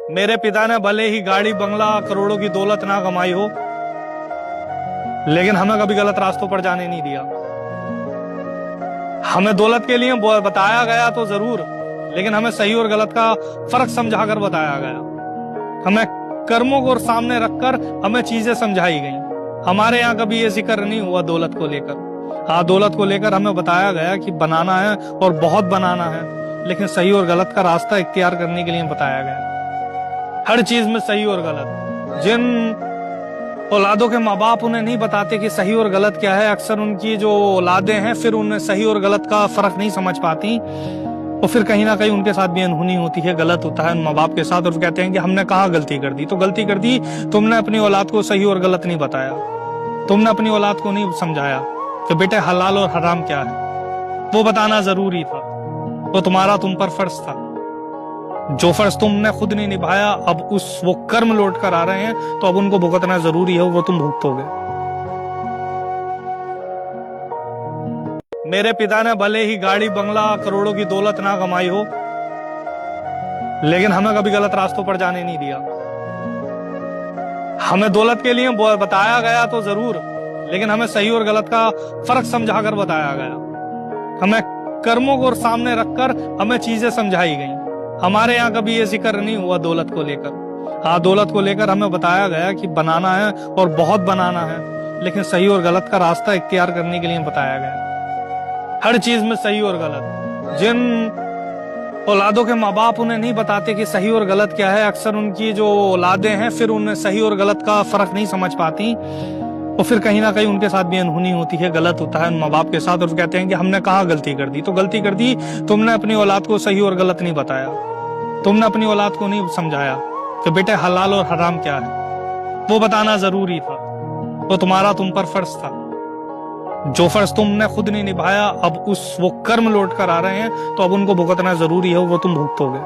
मेरे पिता ने भले ही गाड़ी बंगला करोड़ों की दौलत ना कमाई हो, लेकिन हमें कभी गलत रास्तों पर जाने नहीं दिया। हमें दौलत के लिए बताया गया तो जरूर, लेकिन हमें सही और गलत का फर्क समझाकर बताया गया। हमें कर्मों को सामने रखकर हमें चीजें समझाई गई। हमारे यहाँ कभी ये जिक्र नहीं हुआ दौलत को लेकर। हाँ, दौलत को लेकर हमें बताया गया कि बनाना है और बहुत बनाना है, लेकिन सही और गलत का रास्ता इख्तियार करने के लिए बताया गया। हर चीज में सही और गलत। जिन औलादों के माँ बाप उन्हें नहीं बताते कि सही और गलत क्या है, अक्सर उनकी जो औलादें हैं फिर उन्हें सही और गलत का फर्क नहीं समझ पाती, और फिर कहीं ना कहीं उनके साथ भी अनहोनी होती है, गलत होता है उन माँ बाप के साथ। और कहते हैं कि हमने कहाँ गलती कर दी। तो गलती कर दी, तुमने अपनी औलाद को सही और गलत नहीं बताया, तुमने अपनी औलाद को नहीं समझाया कि बेटे हलाल और हराम क्या है। वो बताना जरूरी था, वो तुम्हारा तुम पर फर्ज था। जो फर्ज तुमने खुद नहीं निभाया, अब वो कर्म लौट कर आ रहे हैं, तो अब उनको भुगतना जरूरी है, वो तुम भुगतोगे। मेरे पिता ने भले ही गाड़ी बंगला करोड़ों की दौलत ना कमाई हो, लेकिन हमें कभी गलत रास्तों पर जाने नहीं दिया। हमें दौलत के लिए बताया गया तो जरूर, लेकिन हमें सही और गलत का फर्क समझाकर बताया गया। हमें कर्मों को सामने रखकर हमें चीजें समझाई गई। हमारे यहाँ कभी ये जिक्र नहीं हुआ दौलत को लेकर। हाँ, दौलत को लेकर हमें बताया गया कि बनाना है और बहुत बनाना है, लेकिन सही और गलत का रास्ता इख्तियार करने के लिए बताया गया। हर चीज में सही और गलत। जिन औलादों के माँ बाप उन्हें नहीं बताते कि सही और गलत क्या है, अक्सर उनकी जो औलादें हैं फिर उन्हें सही और गलत का फर्क नहीं समझ पाती, और फिर कहीं ना कहीं उनके साथ भी अनहोनी होती है, गलत होता है उन माँ बाप के साथ। और कहते हैं कि हमने कहाँ गलती कर दी। तो गलती कर दी, तुमने अपनी औलाद को सही और गलत नहीं बताया, तुमने अपनी औलाद को नहीं समझाया कि बेटे हलाल और हराम क्या है। वो बताना जरूरी था, वो तुम्हारा तुम पर फर्ज था। जो फर्ज तुमने खुद नहीं निभाया, अब वो कर्म लौट कर आ रहे हैं, तो अब उनको भुगतना जरूरी है, वो तुम भुगतोगे।